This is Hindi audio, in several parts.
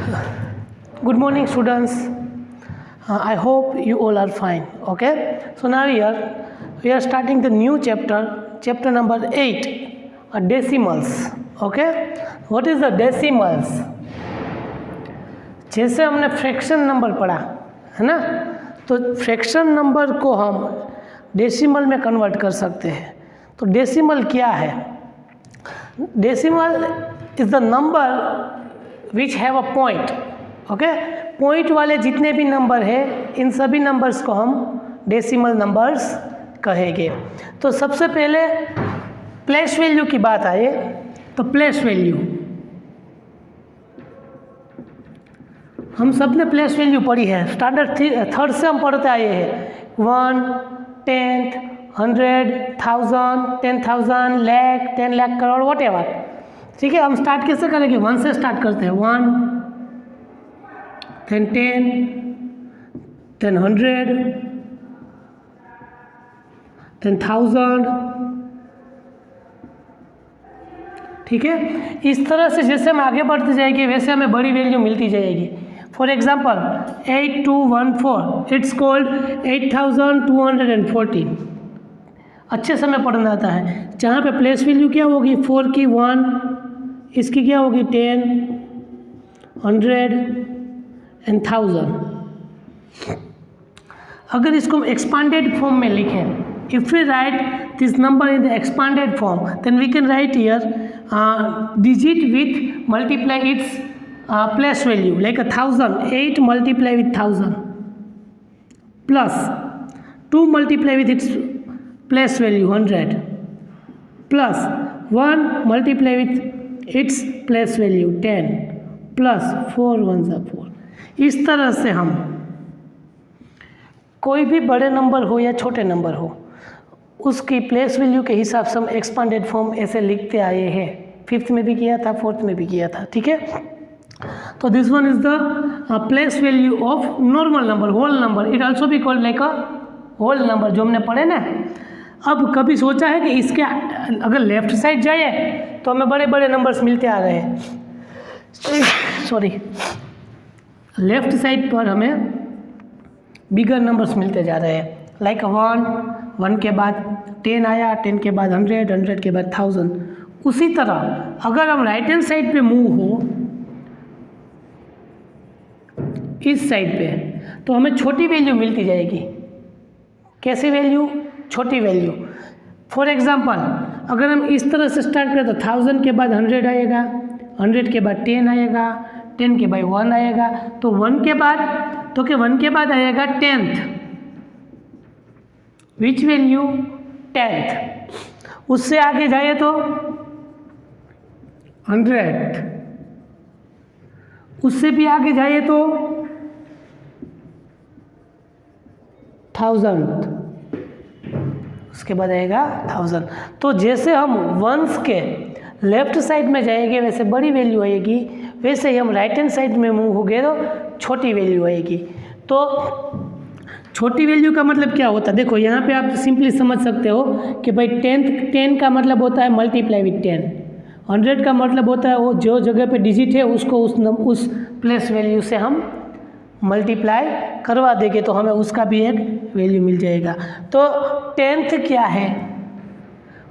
Good morning, students. I hope you all are fine. Okay. So now here we are starting the new chapter number 8, decimals. Okay. What is the decimals? जैसे हमने फ्रैक्शन नंबर पढ़ा है ना, तो फ्रैक्शन नंबर को हम डेसिमल में कन्वर्ट कर सकते हैं. तो डेसिमल क्या है? Decimal is the number which have a point. Okay, point वाले जितने भी नंबर है इन सभी नंबर्स को हम डेसिमल नंबर्स कहेंगे. तो सबसे पहले प्लेस वैल्यू की बात आए तो प्लेस वैल्यू हम सब ने प्लेस वैल्यू पढ़ी है. स्टैंडर्ड थर्ड से हम पढ़ते आए हैं. 1, 10, 100, 1000, 10,000, लाख, 10 लाख, करोड़, वट एवर. ठीक है, हम स्टार्ट कैसे करेंगे? 1 से स्टार्ट करते हैं. 1, then 10, then 100, then 1000. ठीक है, इस तरह से जैसे हम आगे बढ़ते जाएंगे वैसे हमें बड़ी वैल्यू मिलती जाएगी. For example 8214 it's called 8214. अच्छे से हमें पढ़ना आता है. जहाँ पे प्लेस वैल्यू क्या होगी? 4 की 1, इसकी क्या होगी? 10, 100 एंड 1000. अगर इसको हम एक्सपांडेड फॉर्म में लिखें, if we write this number in the expanded form then we can write here digit with multiply its place value like 1000. 8 multiply with 1000 plus 2 multiply with its place value 100 plus 1 multiply with its place value 10 plus 4 1s are 4. इस तरह से हम कोई भी बड़े नंबर हो या छोटे नंबर हो उसकी प्लेस वैल्यू के हिसाब से हम एक्सपांडेड फॉर्म ऐसे लिखते आए हैं. 5th में भी किया था, 4th में भी किया था. ठीक है, तो this one is the place value of normal number, whole number. It also be called like a whole number, जो हमने पढ़े ना. अब कभी सोचा है कि इसके अगर लेफ्ट साइड जाए तो हमें बड़े बड़े नंबर्स मिलते आ रहे हैं. सॉरी, लेफ्ट साइड पर हमें बिगर नंबर्स मिलते जा रहे हैं. लाइक 1 के बाद 10 आया, 10 के बाद 100, 100 के बाद 1000. उसी तरह अगर हम राइट हैंड साइड पे मूव हो इस साइड पे तो हमें छोटी वैल्यू मिलती जाएगी. कैसी वैल्यू? छोटी वैल्यू. फॉर एग्जांपल अगर हम इस तरह से स्टार्ट करें तो 1000 के बाद 100 आएगा, 100 के बाद 10 आएगा, 10 के बाद 1 आएगा, तो 1 के बाद आएगा 10th. Which value? 10th. उससे आगे जाए तो 100. उससे भी आगे जाए तो 1000. उसके बाद आएगा 1000. तो जैसे हम वंस के लेफ्ट साइड में जाएंगे वैसे बड़ी वैल्यू आएगी, वैसे ही हम राइट हैंड साइड में मूव हो गए तो छोटी वैल्यू आएगी. तो छोटी वैल्यू का मतलब क्या होता है? देखो यहाँ पे आप सिंपली समझ सकते हो कि भाई 10 का मतलब होता है मल्टीप्लाई विथ 10. 100 का मतलब होता है वो जो जगह पे डिजिट है उसको उस प्लेस वैल्यू से हम मल्टीप्लाई करवा देंगे तो हमें उसका भी एक वैल्यू मिल जाएगा. तो 10th क्या है,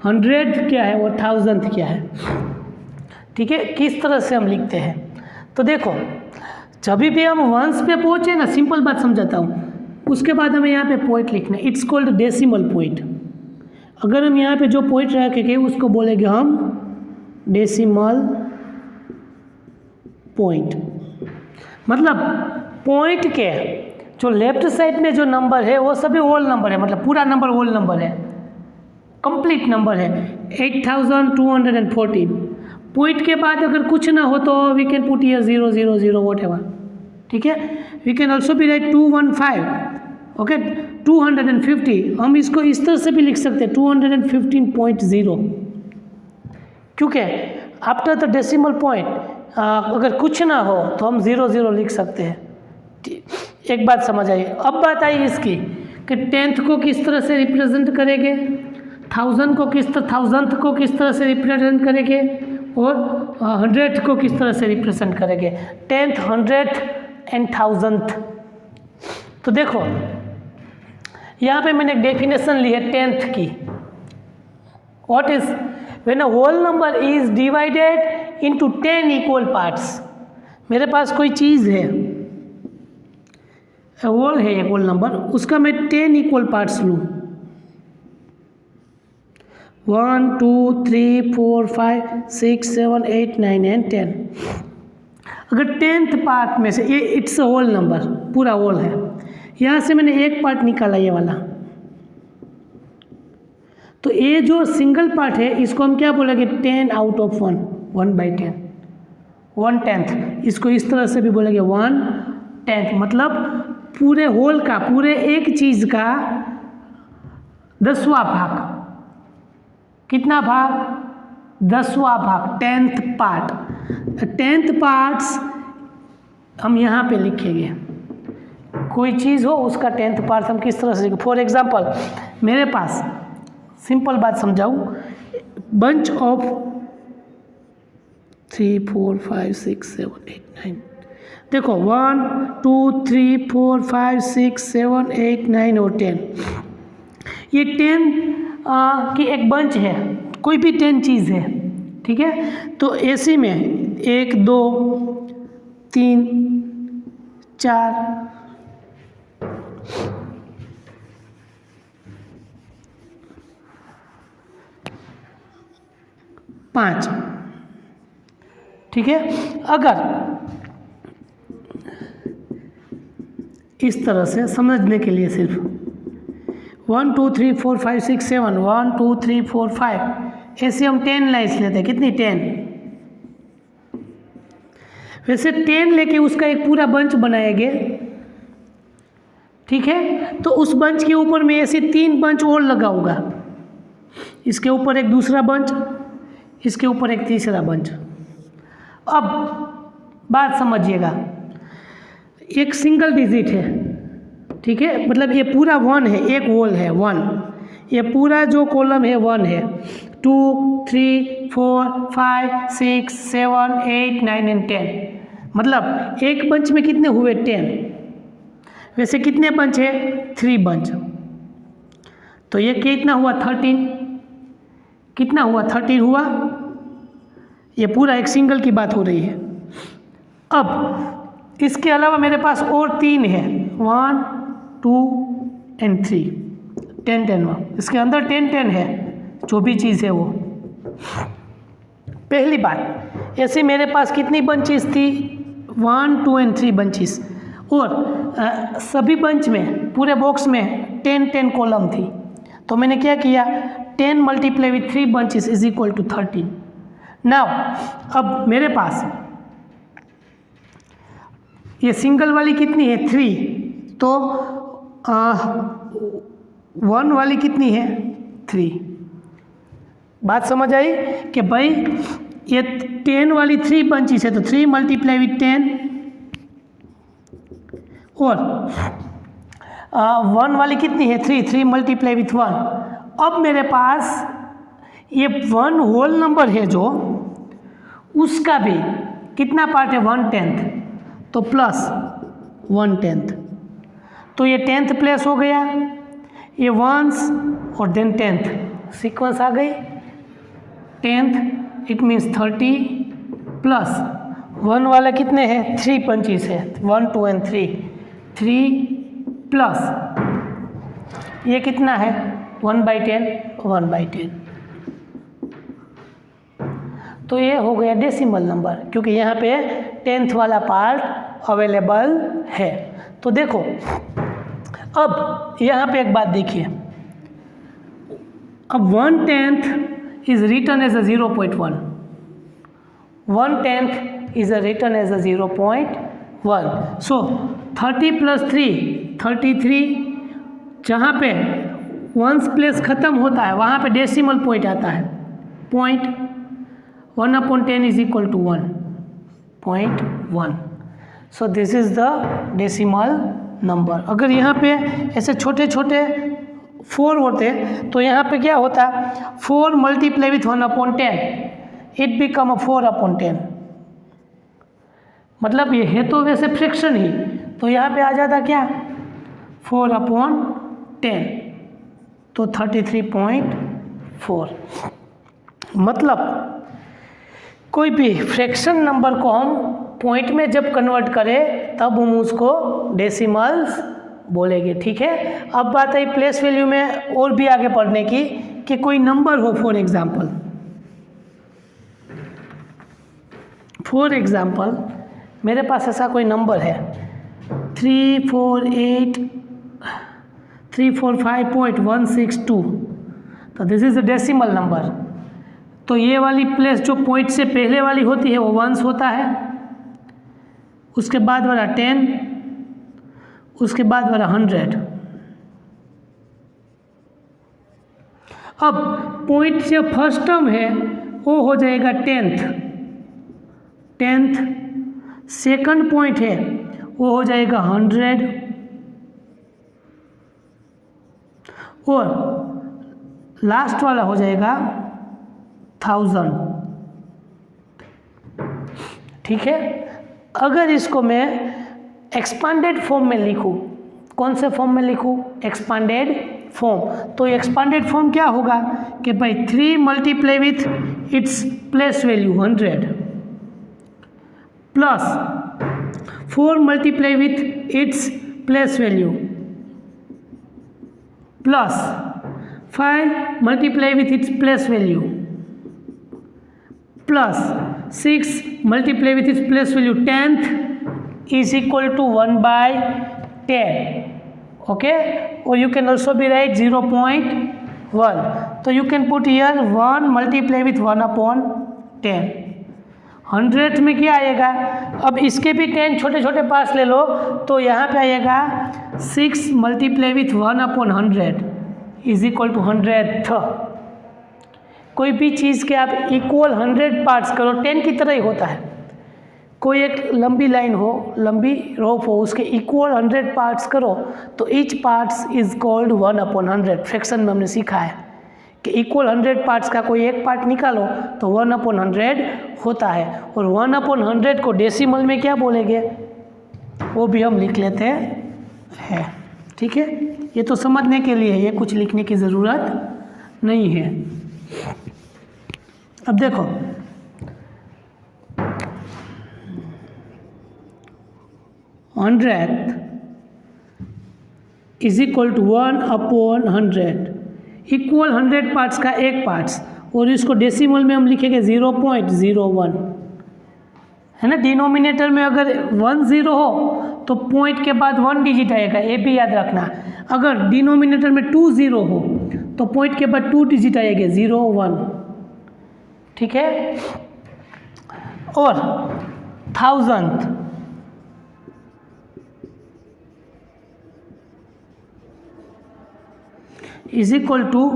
100 क्या है और 1000th क्या है. ठीक है, किस तरह से हम लिखते हैं? तो देखो जब भी हम वंस पे पहुँचे ना, सिंपल बात समझाता हूँ, उसके बाद हमें यहाँ पे पॉइंट लिखना है. It's called decimal point. अगर हम यहाँ पे जो पॉइंट रखेंगे उसको बोलेंगे हम डेसिमल पॉइंट. मतलब पॉइंट के जो लेफ्ट साइड में जो नंबर है वो सभी होल नंबर है, मतलब पूरा नंबर होल नंबर है, कंप्लीट नंबर है. 8214. पॉइंट के बाद अगर कुछ ना हो तो we can put here 0 0 0 whatever. ठीक है, we can also be write 215. Okay, 250. हम इसको इस तरह से भी लिख सकते हैं 215.0, क्योंकि आफ्टर द डेसिमल पॉइंट अगर कुछ ना हो तो हम 0 0 लिख सकते हैं. एक बात समझ आई. अब बात आई इसकी कि 10th को किस तरह से रिप्रेजेंट करेंगे, 1000th को किस तरह से रिप्रेजेंट करेंगे, और 100 को किस तरह से रिप्रेजेंट करेंगे, 10th, 100th एंड 1000th। तो देखो यहाँ पे मैंने एक डेफिनेशन ली है 10th की। What is when a whole number is divided into 10 equal parts. मेरे पास कोई चीज़ है, होल है एक होल नंबर, उसका मैं 10 इक्वल पार्ट्स लूँ, 1 2 3 4 5 6 7 8 9 एंड 10। अगर 10th पार्ट में से ये इट्स अ होल नंबर, पूरा होल है, यहाँ से मैंने एक पार्ट निकाला ये वाला, तो ये जो सिंगल पार्ट है इसको हम क्या बोलेंगे, 10 आउट ऑफ 1, 1/10, 1/10। इसको इस तरह से भी बोलेंगे 1/10, मतलब पूरे होल का, पूरे एक चीज़ का 10वां भाग। कितना भाग, 10वां भाग, 10th पार्ट। 10th पार्ट्स हम यहाँ पे लिखेंगे, कोई चीज़ हो उसका 10th पार्ट हम किस तरह से लिखेंगे। फॉर एग्जांपल मेरे पास, सिंपल बात समझाऊँ, बंच ऑफ 3 4 5 6 7 8 9, देखो 1 2 3 4 5 6 7 8 9 और 10, ये 10 की एक बंच है, कोई भी 10 चीज़ है, ठीक है। तो ऐसे में 1 2 3 4 5, ठीक है। अगर इस तरह से समझने के लिए सिर्फ 1 2 3 4 5 6 7 1 2 3 4 5 ऐसे हम 10 लाइन्स लेते हैं, कितनी 10, वैसे 10 लेके उसका एक पूरा बंच बनाएंगे, ठीक है। तो उस बंच के ऊपर मैं ऐसे 3 बंच और लगाऊंगा, इसके ऊपर एक दूसरा बंच, इसके ऊपर एक तीसरा बंच। अब बात समझिएगा, एक सिंगल डिजिट है, ठीक है, मतलब ये पूरा 1 है, एक होल है 1, ये पूरा जो कॉलम है 1 है, 2 3 4 5 6 7 8 9 एंड 10, मतलब एक बंच में कितने हुए 10, वैसे कितने बंच है 3 बंच, तो ये कितना हुआ 13, कितना हुआ 13 हुआ, ये पूरा एक सिंगल की बात हो रही है। अब इसके अलावा मेरे पास और 3 है, 1 2 एंड 3, 10 10 1, इसके अंदर 10 10 है, जो भी चीज़ है वो। पहली बात, ऐसे मेरे पास कितनी बंचेस थी, 1 2 एंड 3 बंचेस, और सभी बंच में, पूरे बॉक्स में 10 10 कॉलम थी, तो मैंने क्या किया, 10 multiply with 3 bunches is equal to 13। Now अब मेरे पास ये सिंगल वाली कितनी है 3, तो 1 वाली कितनी है 3। बात समझ आई कि भाई ये 10 वाली 3 बंचेस है, तो 3 मल्टीप्लाई विथ 10, और 1 वाली कितनी है 3, 3 मल्टीप्लाई विथ 1। अब मेरे पास ये 1 होल नंबर है जो, उसका भी कितना पार्ट है 1/10, तो प्लस 1/10, तो ये 10th प्लेस हो गया, ये वंस और देन 10th सीक्वेंस आ गई, 10th इट मीन्स 30 प्लस 1 वाला कितने हैं 3 पंचेस है, 1 2 एंड 3 प्लस ये कितना है 1/10, 1/10, तो ये हो गया डेसिमल नंबर, क्योंकि यहाँ पे 10th वाला पार्ट अवेलेबल है। तो देखो अब यहाँ पे एक बात देखिए, अब 1/10 is written as a 0.1, 1/10 is written as a 0.1, so 30 plus 3 33, जहाँ पे वंस प्लेस ख़त्म होता है वहाँ पे डेसिमल पॉइंट आता है, point 1/10 is equal to 1.1, so this is the decimal number. अगर यहाँ पे ऐसे छोटे छोटे 4 होते तो यहाँ पे क्या होता, 4 मल्टीप्लाई विथ 1/10, इट बिकम 4/10। मतलब ये है तो वैसे फ्रैक्शन ही, तो यहाँ पे आ जाता क्या 4/10, तो 33.4। मतलब कोई भी फ्रैक्शन नंबर को हम पॉइंट में जब कन्वर्ट करें तब हम उसको डेसिमल्स बोलेंगे, ठीक है। अब बात आई प्लेस वैल्यू में और भी आगे पढ़ने की, कि कोई नंबर हो, फॉर एग्जाम्पल मेरे पास ऐसा कोई नंबर है 345.162, तो this is a decimal number. तो ये वाली प्लेस जो पॉइंट से पहले वाली होती है वो वंस होता है, उसके बाद वाला 10, उसके बाद वाला 100। अब पॉइंट जो फर्स्ट टर्म है वो हो जाएगा 10th, सेकंड पॉइंट है वो हो जाएगा 100, और लास्ट वाला हो जाएगा 1000, ठीक है। अगर इसको मैं एक्सपांडेड फॉर्म में लिखूं, कौन से फॉर्म में लिखूं, एक्सपांडेड फॉर्म, तो एक्सपांडेड फॉर्म क्या होगा कि भाई 3 multiply with its place value 100 plus 4 multiply with its place value plus 5 multiply with its place value plus 6 multiply with its place value 10th is equal to 1/10, okay, or you can also be write 0.1. So you can put here 1 multiply with 1/10. 100 में क्या आएगा, अब इसके भी 10 छोटे छोटे पास ले लो, तो यहाँ पे आएगा 6 multiply with 1/100 is equal to 100th। कोई भी चीज़ के आप इक्वल 100 पार्ट्स करो, 10 की तरह ही होता है। कोई एक लंबी लाइन हो, लंबी रोप हो, उसके इक्वल 100 पार्ट्स करो तो each parts is called 1/100। Fraction में हमने सीखा है कि इक्वल 100 पार्ट्स का कोई एक पार्ट निकालो तो 1/100 होता है, और 1/100 को डेसिमल में क्या बोलेंगे वो भी हम लिख लेते हैं, ठीक है। ये तो समझने के लिए, ये कुछ लिखने की ज़रूरत नहीं है। अब देखो 100th is equal to 1/100, equal 100 parts का एक पार्ट्स, और इसको डेसिमल में हम लिखेंगे 0.01, है ना। डिनोमिनेटर में अगर 10 हो तो पॉइंट के बाद 1 डिजिट आएगा, ये भी याद रखना। अगर डिनोमिनेटर में 20 हो तो पॉइंट के बाद 2 डिजिट आएंगे 01, ठीक है। और 1000th इज इक्वल टू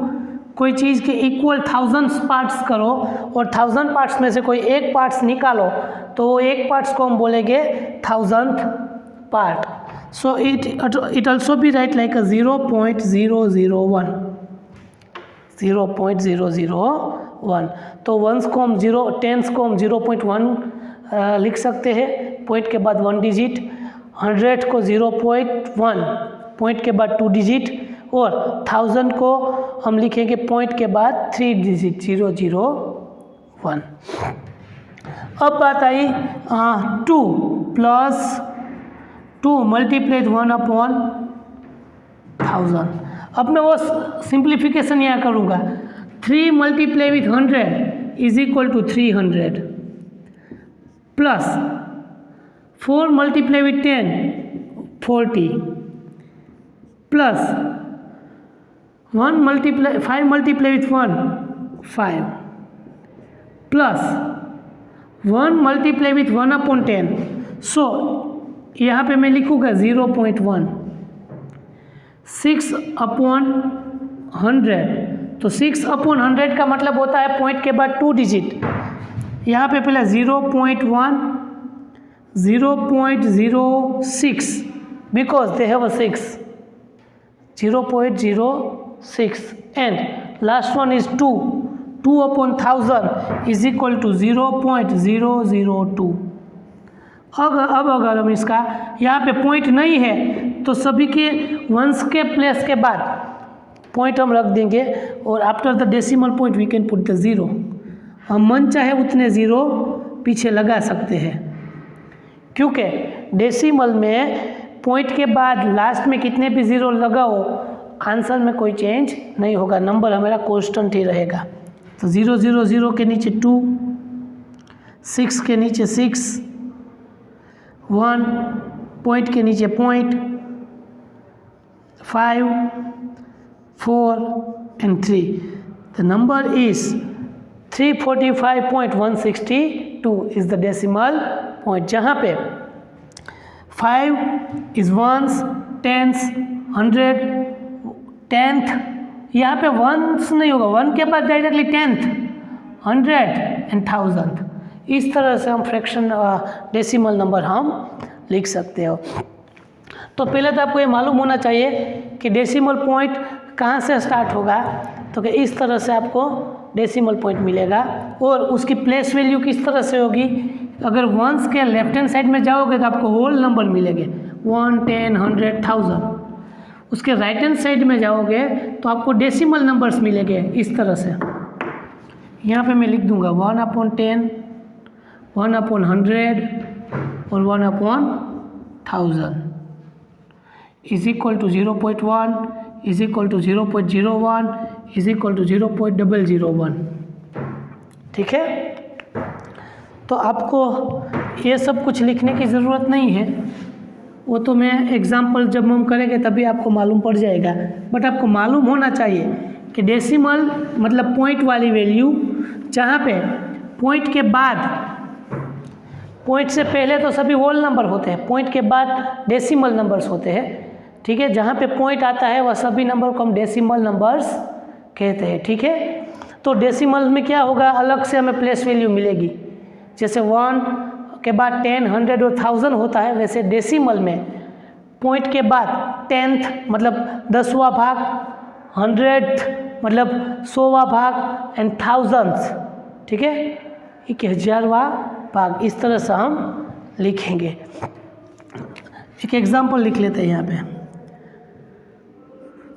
कोई चीज़ के इक्वल 1000 पार्ट्स करो और 1000 पार्ट्स में से कोई एक पार्ट्स निकालो तो वो एक पार्ट्स को हम बोलेंगे 1000th part. So it also be right like अ 0.001, 0.001। तो वंस को हम 10s को हम 0.1 लिख सकते हैं, पॉइंट के बाद 1 डिजिट। 100 को 0.1, पॉइंट के बाद 2 डिजिट, और 1000 को हम लिखेंगे पॉइंट के बाद 3 डिजिट 001। अब बात आई 2 प्लस 2 मल्टीप्लाई 1/1000। अब मैं वो सिंप्लीफिकेशन यहाँ करूँगा। 3 multiply with 100 is equal to 300 plus 4 multiply with 10 40 plus 5 multiply with 1 5 plus 1 multiply with 1/10। So यहाँ पे मैं लिखूँगा 0.1। 6/100, तो 6/100 का मतलब होता है पॉइंट के बाद 2 डिजिट। यहाँ पे पहले 0.1, 0.06 because they have a 6, 0.06 and last one is 2, 2/1000 is equal to 0.002। अब अगर हम इसका यहाँ पे पॉइंट नहीं है तो सभी के वंस के प्लेस के बाद पॉइंट हम रख देंगे और after the decimal point we can put the zero. हम मन चाहे उतने ज़ीरो पीछे लगा सकते हैं, क्योंकि डेसिमल में पॉइंट के बाद लास्ट में कितने भी ज़ीरो लगाओ आंसर में कोई चेंज नहीं होगा, नंबर हमारा कांस्टेंट ही रहेगा। तो 000 के नीचे 2, 6 के नीचे 6, 1 पॉइंट के नीचे point, 5, 4 and 3। The number is 345.162 is the decimal point, जहाँ पे 5 is ones, tens, 100, tenth, यहाँ पे ones नहीं होगा, 1 के बाद डायरेक्टली 10th, 100 and 1000। इस तरह से हम फ्रैक्शन डेसिमल नंबर हम लिख सकते हो। तो पहले तो आपको ये मालूम होना चाहिए कि डेसिमल पॉइंट कहाँ से स्टार्ट होगा, तो कि इस तरह से आपको डेसिमल पॉइंट मिलेगा और उसकी प्लेस वैल्यू किस तरह से होगी। अगर वंस के लेफ्ट हैंड साइड में जाओगे तो आपको होल नंबर मिलेंगे 1, 10, 100, 1000। उसके राइट हैंड साइड में जाओगे तो आपको डेसिमल नंबर्स मिलेंगे इस तरह से। यहाँ पे मैं लिख दूंगा 1/10, 1/100 और 1/1000 is equal to 0.1 is equal to 0.01 is equal to 0.001। ठीक है, तो आपको ये सब कुछ लिखने की ज़रूरत नहीं है, वो तो मैं एग्जाम्पल जब हम करेंगे तभी आपको मालूम पड़ जाएगा। बट आपको मालूम होना चाहिए कि डेसिमल मतलब पॉइंट वाली वैल्यू, जहाँ पे पॉइंट के बाद, पॉइंट से पहले तो सभी होल नंबर होते हैं, पॉइंट के बाद डेसिमल नंबर्स होते हैं। ठीक है, जहाँ पे पॉइंट आता है वह सभी नंबर को हम डेसिमल नंबर्स कहते हैं। ठीक है, तो डेसिमल में क्या होगा, अलग से हमें प्लेस वैल्यू मिलेगी। जैसे 1 के बाद 10, 100 और 1000 होता है, वैसे डेसिमल में पॉइंट के बाद 10th मतलब 10वां भाग, 100th मतलब 100वां भाग एंड 1000th, ठीक है, 1000वां भाग। इस तरह से हम लिखेंगे। एक एग्जाम्पल लिख लेते हैं यहाँ पे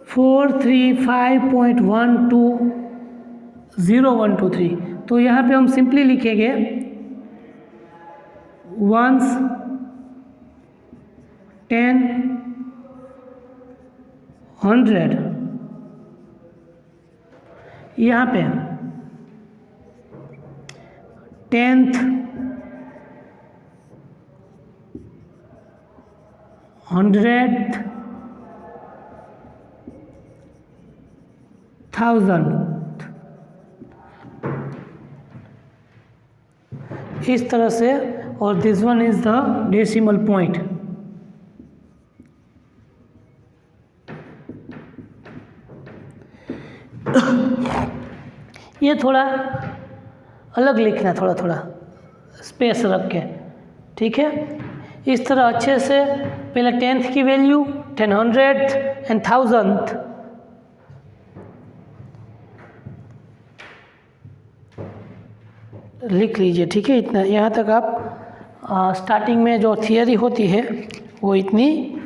435.120123। तो यहाँ पे हम सिंपली लिखेंगे वंस, 10, 100, यहाँ पे 10th, 100th, 1000th। इस तरह से, और this one is the decimal point. ये थोड़ा अलग लिखना, थोड़ा थोड़ा स्पेस रख के। ठीक है, इस तरह अच्छे से पहले 10th की वैल्यू, 10, 100th एंड 1000th, लिख लीजिए। ठीक है, इतना यहाँ तक आप स्टार्टिंग में जो थियरी होती है वो इतनी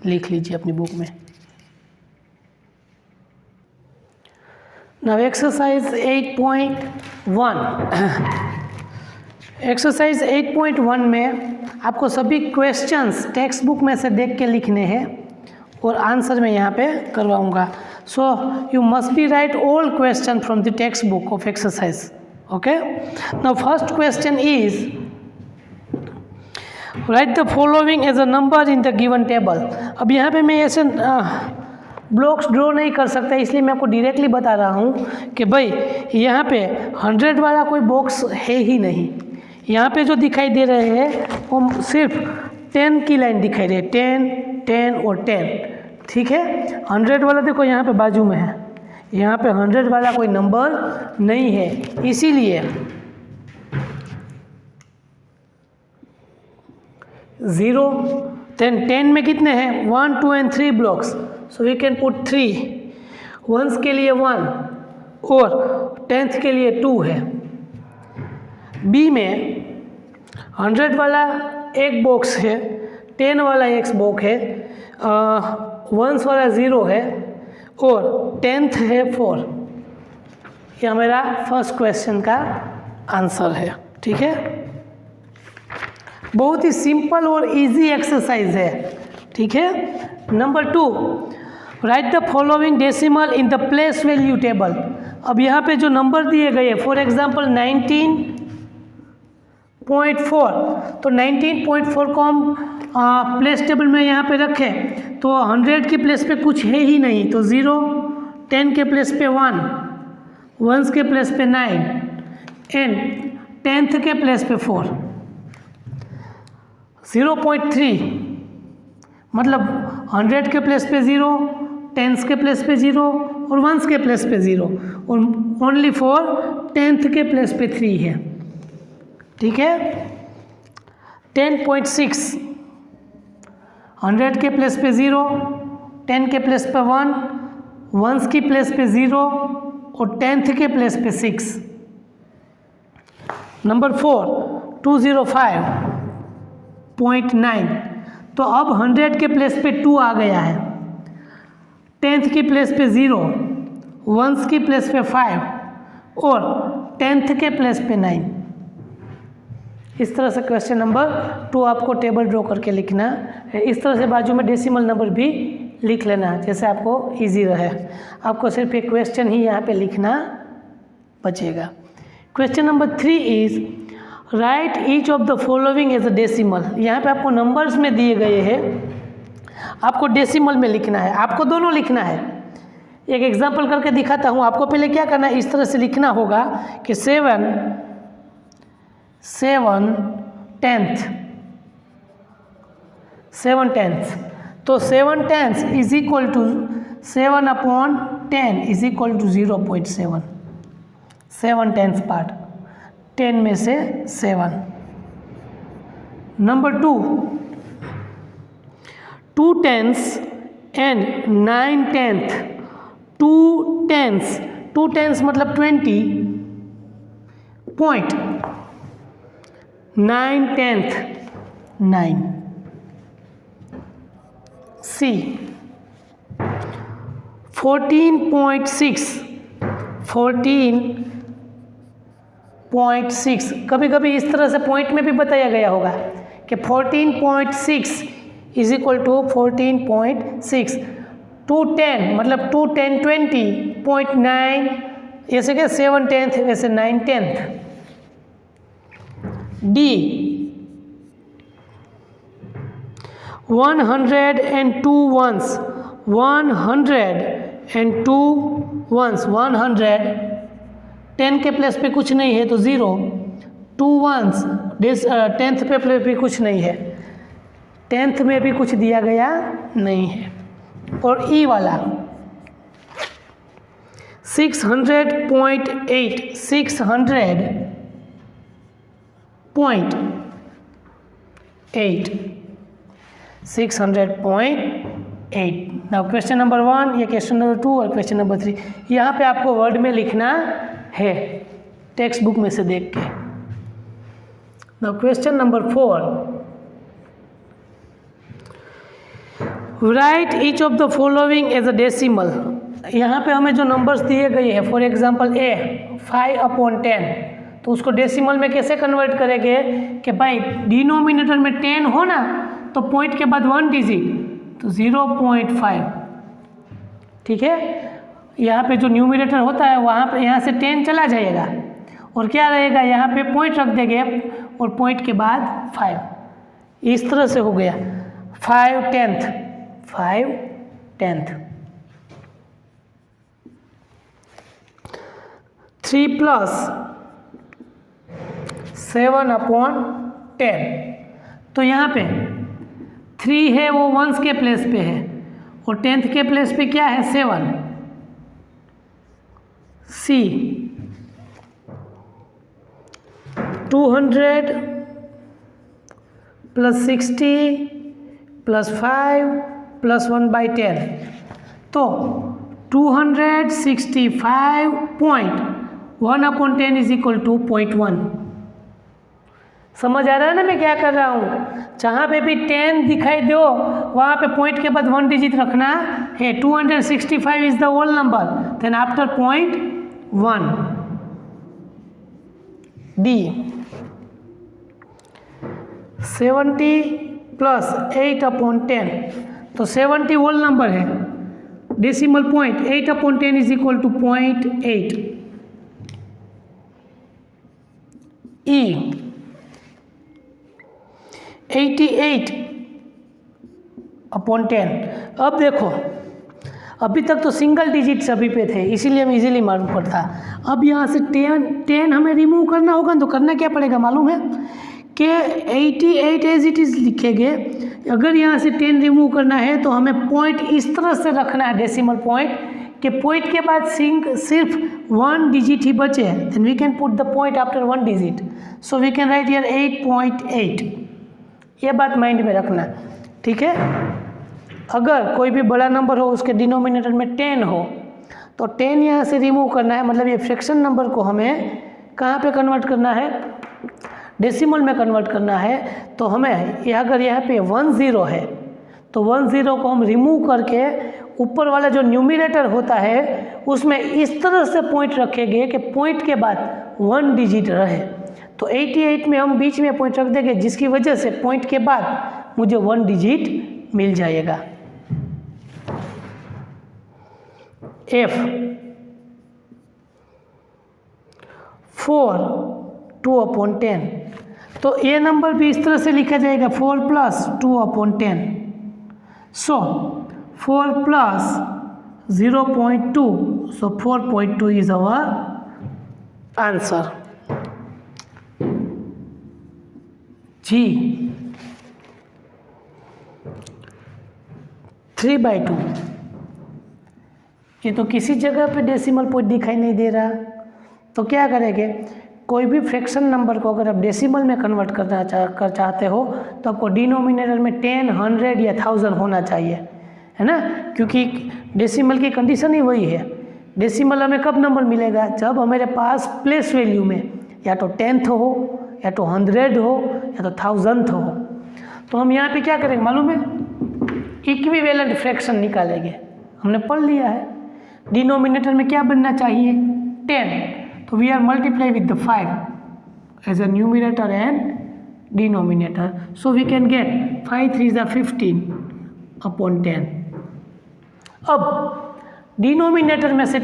लिख लीजिए अपनी बुक में। Now exercise 8.1। एक्सरसाइज 8.1 में आपको सभी क्वेश्चंस टेक्स्ट बुक में से देख के लिखने हैं और आंसर मैं यहाँ पे करवाऊँगा। So you must be write all question from the text book of exercise. Okay, now first question is write the following as a number in the given table। अब यहाँ पे मैं ऐसे ब्लॉक्स ड्रॉ नहीं कर सकता, इसलिए मैं आपको डायरेक्टली बता रहा हूँ कि भाई यहाँ पे 100 वाला कोई बॉक्स है ही नहीं। यहाँ पे जो दिखाई दे रहे हैं वो सिर्फ 10 की लाइन दिखाई दे, 10, 10 और 10। ठीक है, 100 वाला देखो यहाँ पे बाजू में है, यहाँ पे 100 वाला कोई नंबर नहीं है, इसीलिए 0, 10 में कितने हैं 1, 2 and 3 blocks, so we can put 3 ones के लिए 1 और 10th के लिए 2 है। बी में 100 वाला एक बॉक्स है, 10 वाला एक बॉक्स है, 1s वाला 0 है और 10th है 4। यह मेरा फर्स्ट क्वेश्चन का आंसर है। ठीक है, बहुत ही सिंपल और इजी एक्सरसाइज है। ठीक है। Number 2, right the following decimal in the place value table. अब यहाँ पे जो नंबर दिए गए, फॉर एग्जांपल 19.4, तो 19.4 को हम प्लेस टेबल में यहाँ पे रखें तो 100 के प्लेस पे कुछ है ही नहीं, तो 0, 10 के प्लेस पे 1, 1s के प्लेस पे 9 एंड 10th के प्लेस पे 4। 0.3 मतलब 100 के प्लेस पे 0, 10s के प्लेस पे 0 और 1s के प्लेस पे 0 और ओनली फॉर 10th के प्लेस पे 3 है। ठीक है। 10.6 100 के प्लेस पे 0, 10 के प्लेस पे 1, 1s की प्लेस पे 0 और 10th के प्लेस पे 6। नंबर 4, 205.9, तो अब 100 के प्लेस पे 2 आ गया है, 10th की प्लेस पे 0, 1s की प्लेस पे 5 और 10th के प्लेस पे 9। इस तरह से क्वेश्चन नंबर 2 आपको टेबल ड्रॉ करके लिखना है। इस तरह से बाजू में डेसिमल नंबर भी लिख लेना जैसे आपको इजी रहे। आपको सिर्फ एक क्वेश्चन ही यहाँ पे लिखना बचेगा। Question number 3 is write each of the following as a decimal. यहाँ पे आपको नंबर्स में दिए गए हैं, आपको डेसिमल में लिखना है। आपको दोनों लिखना है। एक एग्जांपल करके दिखाता हूँ। आपको पहले क्या करना है, इस तरह से लिखना होगा कि 7 10th, 7 10th, तो 7 10th is equal to 7/10 is equal to 0.7। 7 10th part, 10 में से 7। Number 2, 2 10ths and 9 10th। 2 10ths मतलब 20 पॉइंट, 9 10th 9। सी 14.6 14.6, कभी कभी इस तरह से पॉइंट में भी बताया गया होगा कि 14.6 इज इक्वल टू 14.6। 2 10 मतलब 2 10 20.9, ऐसे क्या 7 10th वैसे 9 10th। डी 102 ones, 102 ones, 100 10 के प्लेस पे कुछ नहीं है तो 0, 2 ones 10th पे प्लेस भी कुछ नहीं है, 10th में भी कुछ दिया गया नहीं है। और ई वाला 600.8 600.8। नाउ क्वेश्चन नंबर 1, या क्वेश्चन नंबर 2 और क्वेश्चन नंबर 3 यहाँ पे आपको वर्ड में लिखना है टेक्स्ट बुक में से देख के। Now question number 4, write each of the following as a decimal. यहाँ पे हमें जो नंबर्स दिए गए हैं, फॉर एग्जांपल ए 5/10, तो उसको डेसिमल में कैसे कन्वर्ट करेंगे कि भाई डिनोमिनेटर में 10 हो ना, तो पॉइंट के बाद 1 डिजिट तो 0.5। ठीक है। यहाँ पे जो न्यूमिनेटर होता है वहाँ पे यहाँ से 10 चला जाएगा और क्या रहेगा, यहाँ पे पॉइंट रख देंगे और पॉइंट के बाद 5। इस तरह से हो गया 5 10th 5 10th। 3 + 7/10, तो यहाँ पे 3 है वो 1s के प्लेस पे है और 10th के प्लेस पे क्या है 7। सी 200 + 60 + 5 + 1/10, तो 265.1 1/10 इज इक्वल टू 0.1। समझ आ रहा है ना मैं क्या कर रहा हूँ? जहाँ पे भी 10 दिखाई दो वहाँ पे पॉइंट के बाद 1 डिजिट रखना है। 265 is the whole number, then after point 1। D 70 plus 8/10, तो 70 होल नंबर है, decimal point 8/10 is equal to 0.8। E 88/10। अब देखो, अभी तक तो सिंगल डिजिट सभी पे थे, इसीलिए हम इजीली मालूम पड़ता। अब यहाँ से 10 हमें रिमूव करना होगा, तो करना क्या पड़ेगा मालूम है कि 88 एज इट इज़ लिखेंगे। अगर यहाँ से 10 रिमूव करना है तो हमें पॉइंट इस तरह से रखना है, डेसिमल पॉइंट कि पॉइंट के बाद सिर्फ 1 डिजिट ही बचे, then we can put the point after 1 digit, so we can write here 8.8। ये बात माइंड में रखना, ठीक है। अगर कोई भी बड़ा नंबर हो, उसके डिनोमिनेटर में 10 हो, तो 10 यहाँ से रिमूव करना है, मतलब ये फ्रैक्शन नंबर को हमें कहाँ पे कन्वर्ट करना है, डेसिमल में कन्वर्ट करना है। तो हमें ये अगर यहाँ पे 10 है तो 10 को हम रिमूव करके ऊपर वाला जो न्यूमिनेटर होता है उसमें इस तरह से पॉइंट रखेंगे कि पॉइंट के बाद 1 डिजिट रहे। तो 88 में हम बीच में पॉइंट रख देंगे, जिसकी वजह से पॉइंट के बाद मुझे 1 डिजिट मिल जाएगा। F 4 2/10, तो ये नंबर भी इस तरह से लिखा जाएगा 4 plus 2/10। So 4 plus 0.2, so 4.2 is our answer. जी 3/2, ये तो किसी जगह पे डेसिमल पॉइंट दिखाई नहीं दे रहा, तो क्या करेंगे, कोई भी फ्रैक्शन नंबर को अगर आप डेसिमल में कन्वर्ट करना चाहते हो तो आपको डिनोमिनेटर में 10, 100 या 1000 होना चाहिए, है ना, क्योंकि डेसिमल की कंडीशन ही वही है। डेसिमल हमें कब नंबर मिलेगा, जब हमारे पास प्लेस वैल्यू में या तो 10th हो, या तो 100 हो, या तो 1000th हो। तो हम यहाँ पे क्या करेंगे मालूम है, इक्विवेलेंट फ्रैक्शन निकालेंगे। हमने पढ़ लिया है डिनोमिनेटर में क्या बनना चाहिए, 10, तो we are multiply with the 5 as a numerator and denominator, so we can get 5 3 is 15/10। अब डिनोमिनेटर में से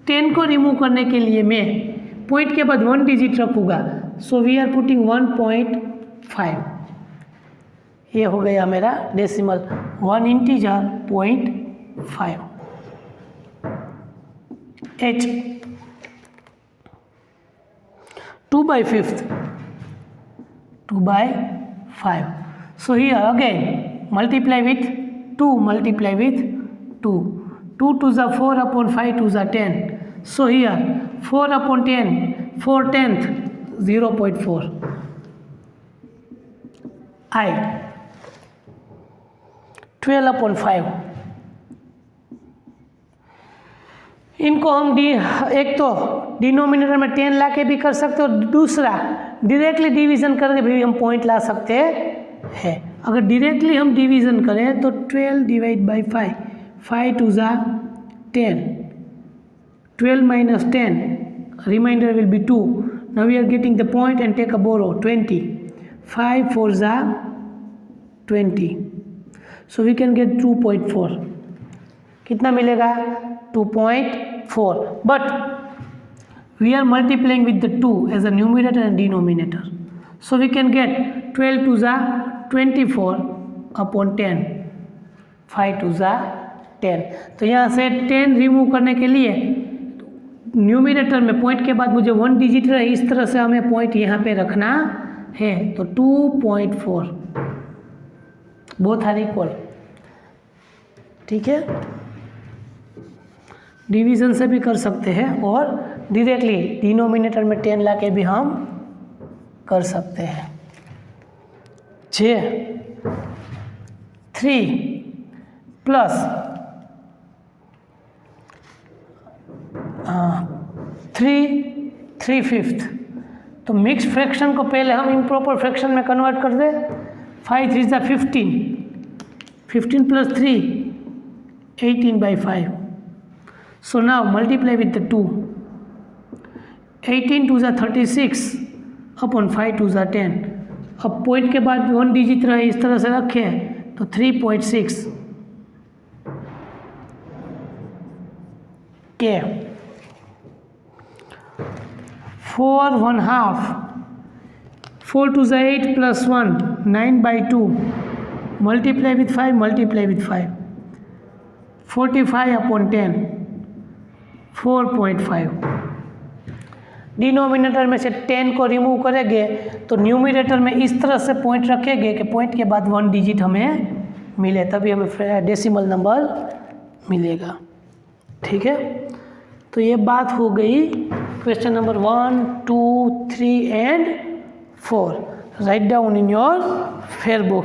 10 को रिमूव करने के लिए मैं पॉइंट के बाद 1 डिजिट रखूँगा, सो वी आर पुटिंग 1.5। ये हो गया मेरा decimal 1 integer 0.5। H 2/5, 2/5, so here again multiply with 2, multiply with 2, 2 2s are 4/5, 2s are 10, so here 4/10, 4/10, 0.4। I 12/5, इनको हम एक तो डिनोमिनेटर में 10 ला के भी कर सकते हो, दूसरा डायरेक्टली डिवीज़न करके भी हम पॉइंट ला सकते हैं। अगर डायरेक्टली हम डिवीज़न करें तो 12 divide by 5, 5 2s are 10, 12 minus 10, remainder will be 2। now we are getting the point and take a borrow 20, 5 4s are 20, so we can get 2.4। कितना मिलेगा, 2.4, but we are multiplying with the 2 as a numerator and denominator, so we can get 12 2s are 24/10, 5 2s are 10। तो यहाँ से 10 रिमूव करने के लिए न्यूमिनेटर में पॉइंट के बाद मुझे 1 डिजिट रहे, इस तरह से हमें पॉइंट यहाँ पे रखना है, तो 2.4 बोथ आर इक्वल, ठीक है। डिवीज़न से भी कर सकते हैं और डायरेक्टली डिनोमिनेटर में 10 ला के भी हम कर सकते हैं। J 3 plus 3 3/5। तो मिक्स फ्रैक्शन को पहले हम इम्प्रॉपर फ्रैक्शन में कन्वर्ट कर दे। 5 3 = 15, 15 + 3 18/5। So now multiply with the 2, 18 2 = 36 upon 5 2 = 10। अब पॉइंट के बाद 1 डिजिट रहे, इस तरह से रखें तो 3.6 के 4 1/2, 4 2 = 8 + 1 9/2, multiply with 5, multiply with 5, 45 upon 10 4.5। Denominator में से 10 को रिमूव करेंगे तो न्यूमिनेटर में इस तरह से पॉइंट रखेंगे कि पॉइंट के बाद 1 डिजिट हमें मिले, तभी हमें डेसिमल नंबर मिलेगा। ठीक है, तो ये बात हो गई question number 1 2 3 and 4। Write down in your fair book.